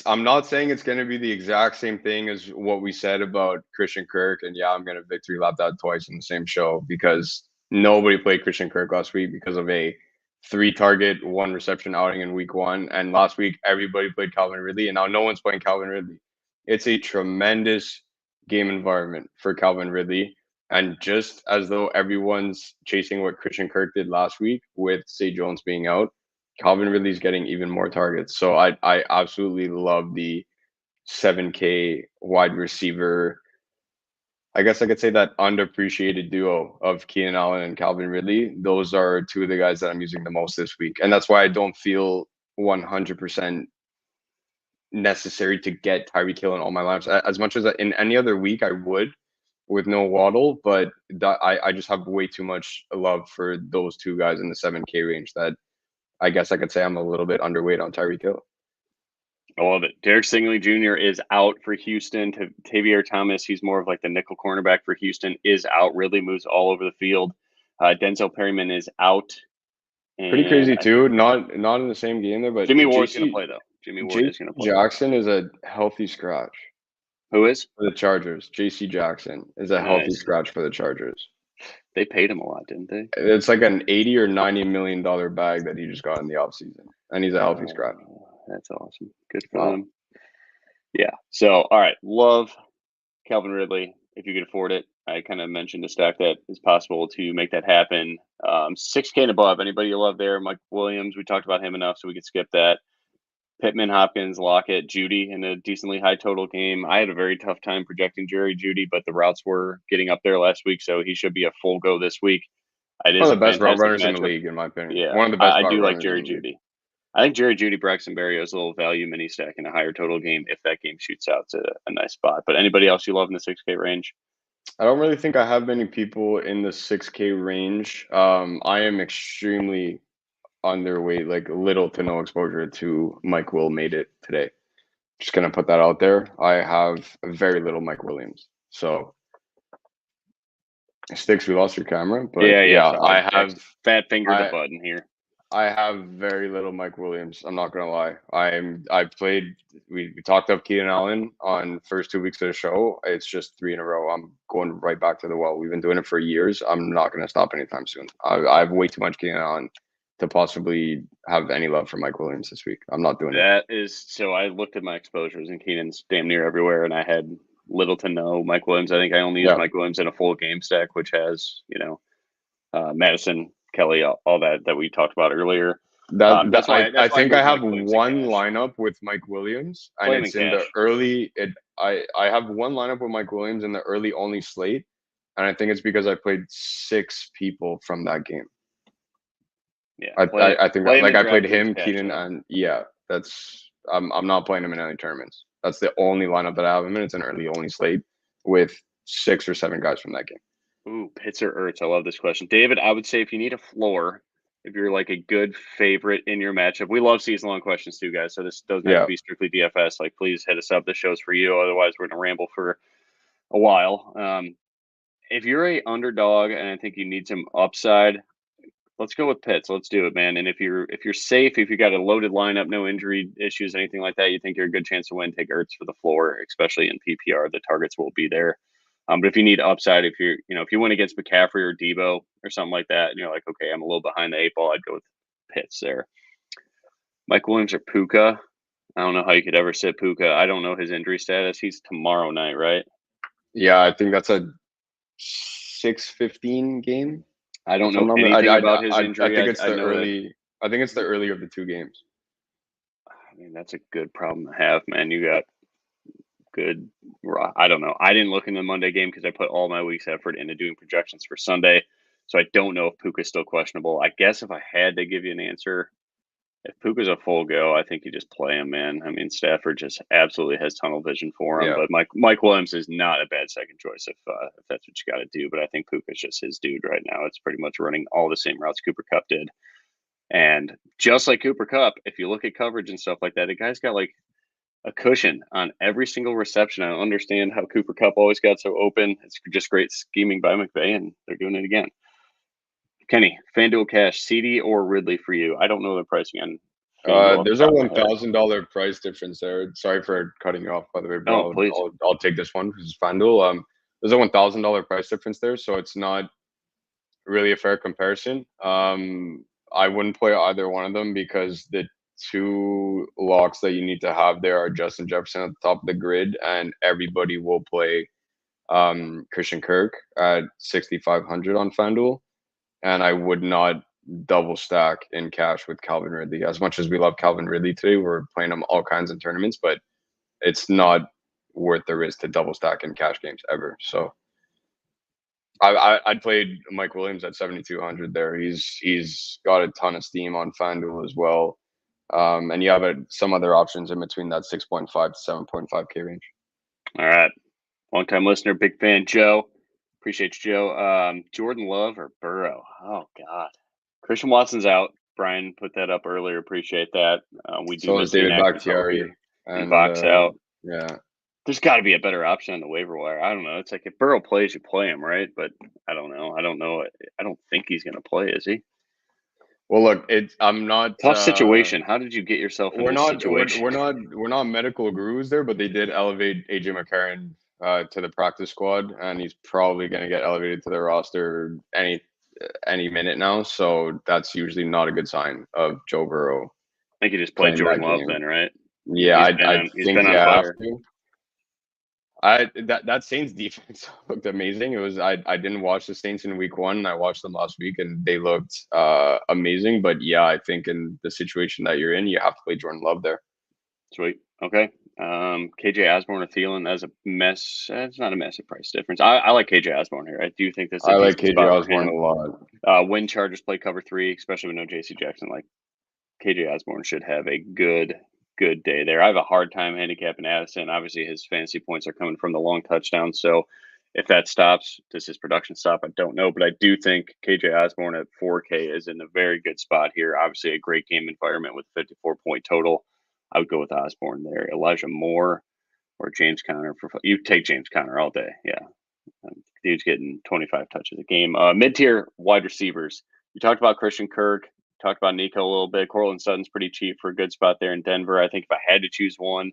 I'm not saying it's going to be the exact same thing as what we said about Christian Kirk. And yeah, I'm going to victory lap that twice in the same show, because nobody played Christian Kirk last week because of a 3-target, 1 reception outing in week 1. And last week, everybody played Calvin Ridley, and now no one's playing Calvin Ridley. It's a tremendous game environment for Calvin Ridley. And just as though everyone's chasing what Christian Kirk did last week with Zay Jones being out, Calvin Ridley's getting even more targets. So I absolutely love the 7K wide receiver I guess I could say that underappreciated duo of Keenan Allen and Calvin Ridley. Those are two of the guys that I'm using the most this week. And that's why I don't feel 100% necessary to get Tyreek Hill in all my lineups. As much as in any other week, I would with no Waddle, but I just have way too much love for those two guys in the 7K range that I guess I could say I'm a little bit underweight on Tyreek Hill. I love it. Derek Stingley Jr. is out for Houston. Tavier Thomas, he's more of like the nickel cornerback for Houston, is out. Ridley moves all over the field. Denzel Perryman is out. Pretty crazy too. Not in the same game there, but Jimmy Ward's going to play though. Jimmy Ward is going to play. Jackson is a healthy scratch. Who is? For the Chargers. J.C. Jackson is a healthy scratch for the Chargers. They paid him a lot, didn't they? It's like an $80 or $90 million bag that he just got in the offseason, and he's a healthy scratch. That's awesome. Good for them. Yeah. So, all right. Love Calvin Ridley if you could afford it. I kind of mentioned a stack that is possible to make that happen. 6K and above. Anybody you love there? Mike Williams. We talked about him enough, so we could skip that. Pittman, Hopkins, Lockett, Judy in a decently high total game. I had a very tough time projecting Jerry Judy, but the routes were getting up there last week, so he should be a full go this week. One of the best route runners in the league, in my opinion. Yeah, one of the best. I do like Jerry Judy. I think Jerry Judy, Braxton Berrios is a little value mini stack in a higher total game if that game shoots out to a nice spot. But anybody else you love in the 6K range? I don't really think I have many people in the 6K range. I am extremely underweight, like little to no exposure to Mike Will made it today. Just gonna put that out there. I have very little Mike Williams. So Stix, we lost your camera, but yeah, I have fat finger the button here. I have very little Mike Williams. I'm not gonna lie. I played. We talked up Keenan Allen on first 2 weeks of the show. It's just 3 in a row. I'm going right back to the well. We've been doing it for years. I'm not gonna stop anytime soon. I have way too much Keenan Allen to possibly have any love for Mike Williams this week. I'm not doing that. That is so. I looked at my exposures and Keenan's damn near everywhere, and I had little to no Mike Williams. I think I only used Mike Williams in a full game stack, which has Madison, Kelly, all that we talked about earlier. That's why I think I have one lineup with Mike Williams, and it's in the early. I have one lineup with Mike Williams in the early only slate, and I think it's because I played 6 people from that game. Yeah, I think like I played him, Keenan, and that's I'm not playing him in any tournaments. That's the only lineup that I have him in. It's an early only slate with 6 or 7 guys from that game. Ooh, Pitts or Ertz. I love this question. David, I would say if you need a floor, if you're like a good favorite in your matchup, we love season-long questions too, guys. So this doesn't have to be strictly DFS. Like, please hit us up. The show's for you. Otherwise, we're going to ramble for a while. If you're a underdog and I think you need some upside, let's go with Pitts. Let's do it, man. And if you're safe, if you got a loaded lineup, no injury issues, anything like that, you think you're a good chance to win, take Ertz for the floor, especially in PPR. The targets will be there. But if you need upside, if you win against McCaffrey or Debo or something like that, and you're like, okay, I'm a little behind the 8 ball, I'd go with Pitts there. Mike Williams or Puka. I don't know how you could ever sit Puka. I don't know his injury status. He's tomorrow night, right? Yeah, I think that's a 6:15 game. I don't know anything about his injury. I think it's the early. I think it's the earlier of the 2 games. I mean, that's a good problem to have, man. You got good. I don't know. I didn't look in the Monday game because I put all my week's effort into doing projections for Sunday. So I don't know if Puka's still questionable. I guess if I had to give you an answer, if Puka's a full go, I think you just play him, man. I mean, Stafford just absolutely has tunnel vision for him. Yeah. But Mike Williams is not a bad second choice if that's what you got to do. But I think Puka's just his dude right now. It's pretty much running all the same routes Cooper Kupp did. And just like Cooper Kupp, if you look at coverage and stuff like that, the guy's got like a cushion on every single reception. I don't understand how Cooper Kupp always got so open. It's just great scheming by McVay, and they're doing it again. Kenny, FanDuel Cash, CD or Ridley for you? I don't know the pricing on FanDuel. There's a $1,000 price difference there. Sorry for cutting you off, by the way. No, please. I'll take this one because it's FanDuel. There's a $1,000 price difference there, so it's not really a fair comparison. I wouldn't play either one of them because the 2 locks that you need to have there are Justin Jefferson at the top of the grid, and everybody will play Christian Kirk at 6,500 on FanDuel. And I would not double stack in cash with Calvin Ridley. As much as we love Calvin Ridley today, we're playing him all kinds of tournaments, but it's not worth the risk to double stack in cash games ever. So I'd played Mike Williams at 7,200 there. He's got a ton of steam on FanDuel as well. And you have some other options in between that 6.5 to 7.5K range. All right. Long-time listener, big fan, Joe. Appreciate you, Joe. Jordan Love or Burrow? Oh, God. Christian Watson's out. Brian put that up earlier. Appreciate that. We do miss David Bakhtiari and Vox out. Yeah. There's got to be a better option on the waiver wire. I don't know. It's like if Burrow plays, you play him, right? But I don't know. I don't think he's going to play, is he? Well, look, I'm not tough situation. How did you get yourself in this situation? We're not medical gurus there, but they did elevate AJ McCarron to the practice squad, and he's probably going to get elevated to the roster any minute now. So that's usually not a good sign of Joe Burrow. I think he just played Jordan Love then, right? Yeah, he's been on fire. That Saints defense looked amazing. It was I didn't watch the Saints in week 1. I watched them last week and they looked amazing. But yeah, I think in the situation that you're in, you have to play Jordan Love there. Sweet. Okay. KJ Osborne or Thielen as a mess. It's not a massive price difference. I like KJ Osborne here. I do think this. I like KJ Osborne a lot. When Chargers play cover 3, especially with no JC Jackson, like KJ Osborne should have a good day there. I have a hard time handicapping Addison. Obviously, his fantasy points are coming from the long touchdown. So if that stops, does his production stop? I don't know. But I do think KJ Osborne at 4K is in a very good spot here. Obviously, a great game environment with 54-point total. I would go with Osborne there. Elijah Moore or James Conner. You take James Conner all day. Yeah. Dude's getting 25 touches a game. Mid-tier wide receivers. You talked about Christian Kirk. Talked about Nico a little bit. Cortland Sutton's pretty cheap for a good spot there in Denver. I think if I had to choose one,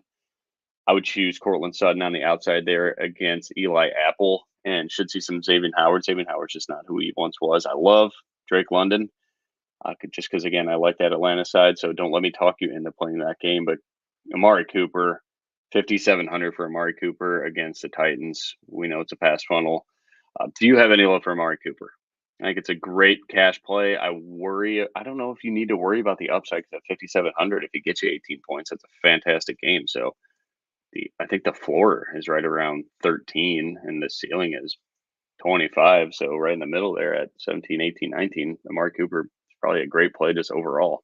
I would choose Cortland Sutton on the outside there against Eli Apple and should see some Xavier Howard. Xavier Howard's just not who he once was. I love Drake London just because, again, I like that Atlanta side. So don't let me talk you into playing that game. But Amari Cooper, 5,700 for Amari Cooper against the Titans. We know it's a pass funnel. Do you have any love for Amari Cooper? I think it's a great cash play. I don't know if you need to worry about the upside because at 5,700, if he gets you 18 points, that's a fantastic game. So I think the floor is right around 13 and the ceiling is 25. So right in the middle there at 17, 18, 19, Amari Cooper is probably a great play just overall.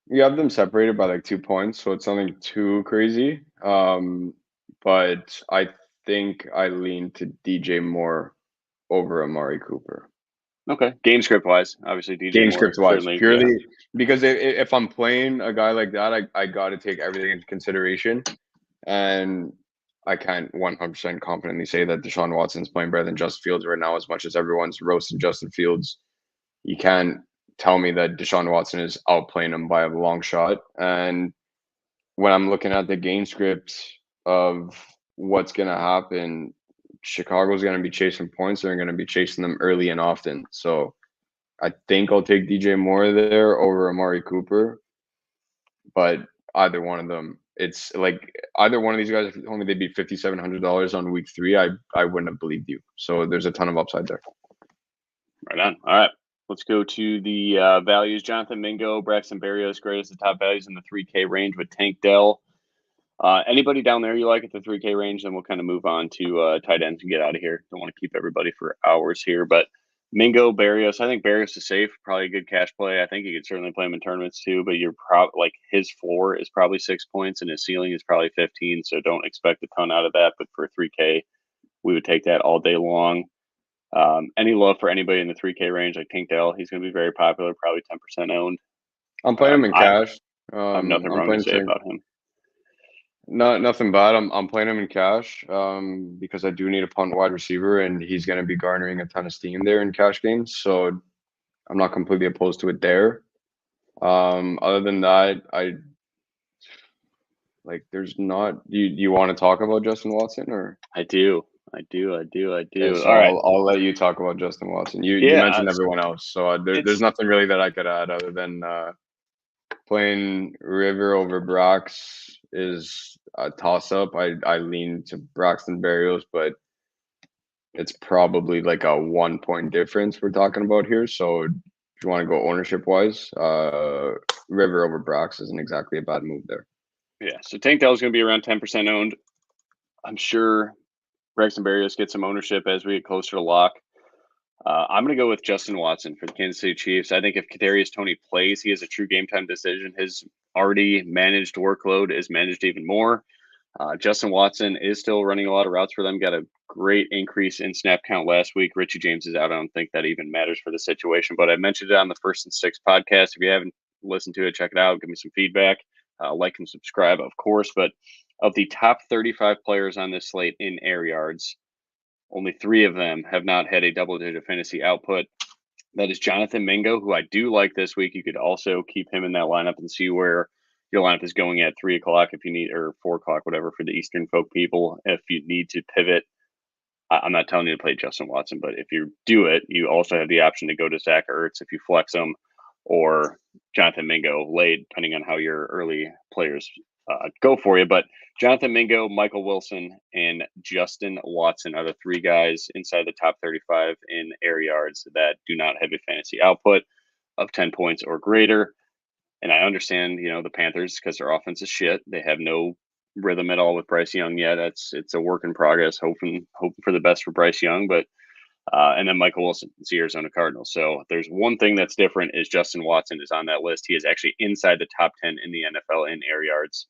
You have them separated by like 2 points, so it's nothing too crazy. But I think I lean to DJ Moore over Amari Cooper. Okay. Game script wise, obviously DJ Game script wise, purely because if I'm playing a guy like that, I got to take everything into consideration. And I can't 100% confidently say that Deshaun Watson's playing better than Justin Fields right now, as much as everyone's roasting Justin Fields. You can't tell me that Deshaun Watson is outplaying him by a long shot. And when I'm looking at the game script of what's going to happen, Chicago's going to be chasing points. They're going to be chasing them early and often. So I think I'll take DJ Moore there over Amari Cooper. But either one of them, it's like either one of these guys, if you told me they'd be $5,700 on week 3, I wouldn't have believed you. So there's a ton of upside there. Right on. All right. Let's go to the values. Jonathan Mingo, Braxton Berrios, greatest the top values in the 3K range with Tank Dell. Anybody down there you like at the 3K range? Then we'll kind of move on to tight ends and get out of here. Don't want to keep everybody for hours here, but Mingo, Berrios. I think Berrios is safe. Probably a good cash play. I think you could certainly play him in tournaments too, but you're like his floor is probably 6 points and his ceiling is probably 15. So don't expect a ton out of that. But for 3K, we would take that all day long. Any love for anybody in the 3K range like Tank Dell? He's going to be very popular, probably 10% owned. I'm playing him in cash. I have nothing wrong to say about him. Nothing bad. I'm playing him in cash because I do need a punt wide receiver, and he's going to be garnering a ton of steam there in cash games. So I'm not completely opposed to it there. Other than that, there's not. Do you want to talk about Justin Watson or? I do. Okay, so all right, I'll let you talk about Justin Watson. You mentioned everyone else, so there's nothing really that I could add other than playing River over Brax is a toss-up. I lean to Braxton Berrios, but it's probably like a 1 point difference we're talking about here. So if you want to go ownership-wise, River over Brax isn't exactly a bad move there. Yeah, so Tank Dell is going to be around 10% owned. I'm sure Braxton Berrios gets some ownership as we get closer to lock. I'm going to go with Justin Watson for the Kansas City Chiefs. I think if Kadarius Toney plays, he has a true game time decision. His already managed workload is managed even more. Justin Watson is still running a lot of routes for them. Got a great increase in snap count last week. Richie James is out. I don't think that even matters for the situation, but I mentioned it on the First and Six podcast. If you haven't listened to it, check it out. Give me some feedback. Like and subscribe, of course. But of the top 35 players on this slate in air yards, only 3 of them have not had a double-digit fantasy output. That is Jonathan Mingo, who I do like this week. You could also keep him in that lineup and see where your lineup is going at 3 o'clock if you need, or 4 o'clock, whatever, for the Eastern folk people. If you need to pivot, I'm not telling you to play Justin Watson, but if you do it, you also have the option to go to Zach Ertz if you flex him, or Jonathan Mingo late, depending on how your early players go for you. But Jonathan Mingo, Michael Wilson, and Justin Watson are the 3 guys inside the top 35 in air yards that do not have a fantasy output of 10 points or greater. And I understand, the Panthers, because their offense is shit. They have no rhythm at all with Bryce Young yet. It's a work in progress. Hoping for the best for Bryce Young, but and then Michael Wilson, it's the Arizona Cardinals. So there's one thing that's different is Justin Watson is on that list. He is actually inside the top 10 in the NFL in air yards.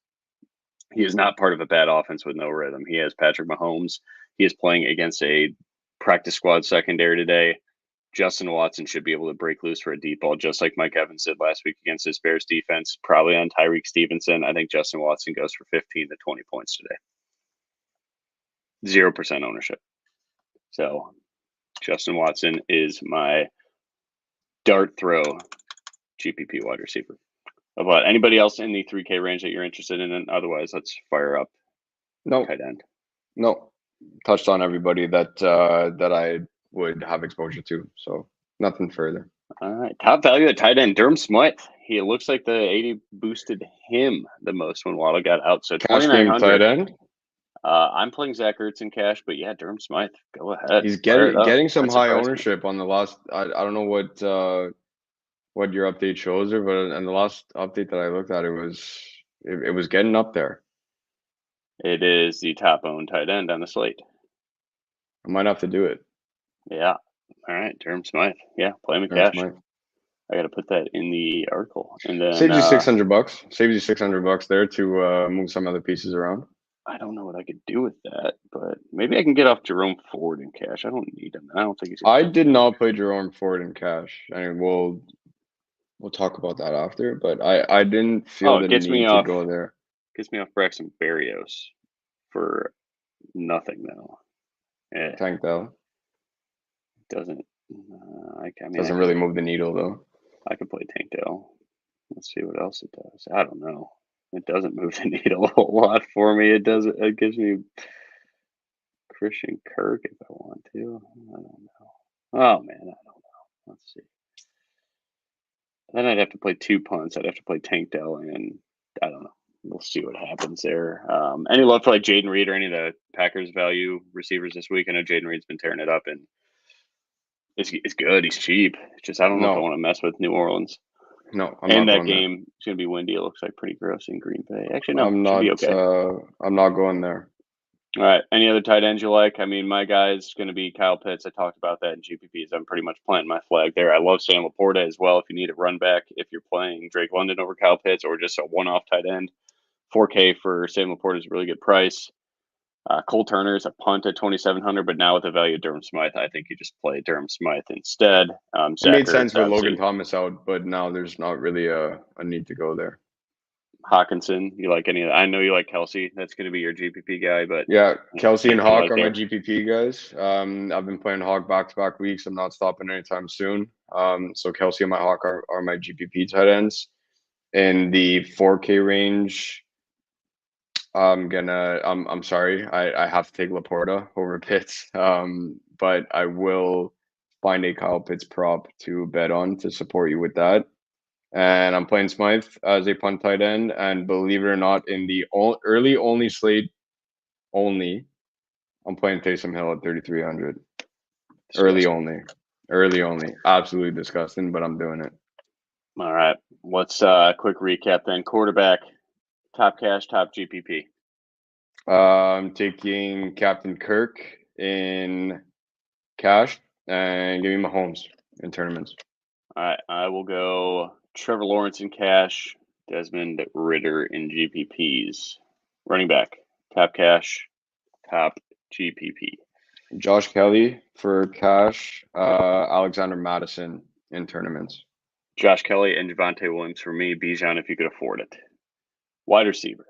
He is not part of a bad offense with no rhythm. He has Patrick Mahomes. He is playing against a practice squad secondary today. Justin Watson should be able to break loose for a deep ball, just like Mike Evans did last week against his Bears defense, probably on Tyreek Stevenson. I think Justin Watson goes for 15 to 20 points today. 0% ownership. So Justin Watson is my dart throw GPP wide receiver. About anybody else in the 3K range that you're interested in? And otherwise, let's fire up. Tight end. No, touched on everybody that I would have exposure to. So nothing further. All right. Top value at tight end, Durham Smythe. He looks like the 80 boosted him the most when Waddle got out. So cash game tight end. I'm playing Zach Ertz in cash, but yeah, Durham Smythe, go ahead. He's getting some high ownership on the last. I don't know what your update shows her, but in the last update that I looked at, it was getting up there. It is the top owned tight end on the slate. I might have to do it. Yeah. All right, Durham Smythe. Yeah, play him in cash. Smythe. I got to put that in the article, and then saves you $600. Saves you $600 there to move some other pieces around. I don't know what I could do with that, but maybe I can get off Jerome Ford in cash. I don't need him. I don't think he's. I did not play Jerome Ford in cash. I mean, we'll talk about that after, but I didn't feel the need to go there. Gets me off Braxton Berrios for nothing though. Tank Dell doesn't. Doesn't really move the needle though. I could play Tank Dell. Let's see what else it does. I don't know. It doesn't move the needle a whole lot for me. It gives me Christian Kirk if I want to. I don't know. Oh man, I don't know. Let's see. Then I'd have to play 2 punts. I'd have to play Tank Dell, and I don't know. We'll see what happens there. Any love for like Jaden Reed or any of the Packers value receivers this week? I know Jaden Reed's been tearing it up, and it's good. He's cheap. It's just I don't know if I want to mess with New Orleans. No, I'm not that game. There. It's going to be windy. It looks like pretty gross in Green Bay. Actually, no, I'm not. Be okay. I'm not going there. All right. Any other tight ends you like? I mean, my guy's going to be Kyle Pitts. I talked about that in GPPs. I'm pretty much planting my flag there. I love Sam Laporta as well. If you need a run back, if you're playing Drake London over Kyle Pitts or just a one-off tight end, $4K for Sam Laporta is a really good price. Cole Turner is a punt at $2,700, but now with the value of Durham Smythe, I think you just play Durham Smythe instead. It made sense with Logan Thomas out, but now there's not really a need to go there. Hawkinson, you like any of that? I know you like Kelsey. That's going to be your GPP guy, but yeah, Kelsey and Hawk are my GPP guys. I've been playing Hawk back-to-back weeks. I'm not stopping anytime soon. So Kelsey and my Hawk are my GPP tight ends. In the 4K range, I'm sorry. I have to take Laporta over Pitts. But I will find a Kyle Pitts prop to bet on to support you with that. And I'm playing Smythe as a punt tight end. And believe it or not, in the early only slate only, I'm playing Taysom Hill at 3,300. Early only. Absolutely disgusting, but I'm doing it. All right. Let's quick recap then. Quarterback, top cash, top GPP. I'm taking Captain Kirk in cash And give me Mahomes in tournaments. All right, I will go Trevor Lawrence in cash, Desmond Ridder in GPPs. Running back, top cash, top GPP. Josh Kelly for cash, Alexander Madison in tournaments. Josh Kelly and Javonte Williams for me. Bijan if you could afford it. Wide receiver.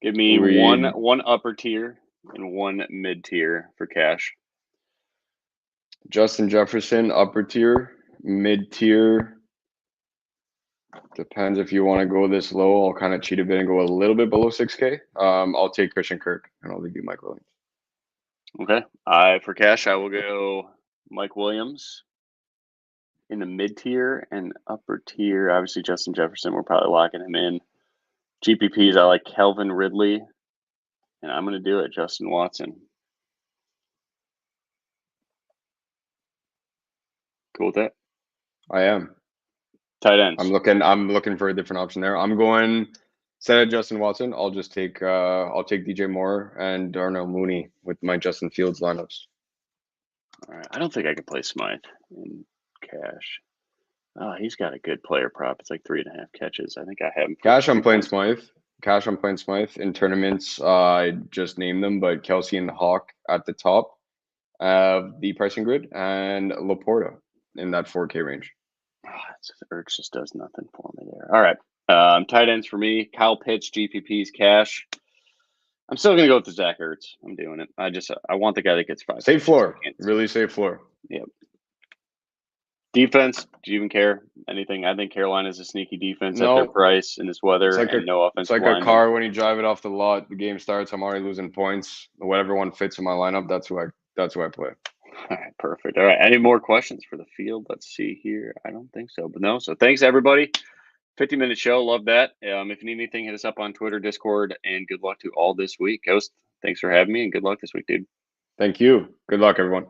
Give me one upper tier and one mid tier for cash. Justin Jefferson, upper tier, mid tier. Depends if you want to go this low. I'll kind of cheat a bit and go a little bit below 6K. I'll take Christian Kirk and I'll leave you Mike Williams. Okay. For cash, I will go Mike Williams in the mid tier and upper tier. Obviously, Justin Jefferson, we're probably locking him in. GPPs, I like Calvin Ridley, and I'm going to do it, Justin Watson. Cool with that? I am. Tight ends. I'm looking for a different option there. I'm going instead of Justin Watson, I'll just take DJ Moore and Darnell Mooney with my Justin Fields lineups. All right. I don't think I can play Smythe in cash. Oh, he's got a good player prop. It's like 3.5 catches. I think I have him. Cash, I'm playing Smythe. In tournaments, I just named them, but Kelsey and the Hawk at the top of the pricing grid, and Laporta in that 4K range. Urge just does nothing for me there. All right. Tight ends for me. Kyle Pitts, GPPs, cash. I'm still going to go with the Zach Ertz. I'm doing it. I want the guy that gets 5. Safe floor. Really safe floor. Yep. Defense, do you even care? Anything? I think Carolina's a sneaky defense at their price in this weather and no offense. It's like a car when you drive it off the lot, the game starts, I'm already losing points. Whatever one fits in my lineup, that's who I play. All right, perfect. All right. Any more questions for the field? Let's see here. I don't think so, but no. So thanks everybody. 50-minute show. Love that. If you need anything, hit us up on Twitter, Discord, and good luck to all this week. Ghost, thanks for having me and good luck this week, dude. Thank you. Good luck, everyone.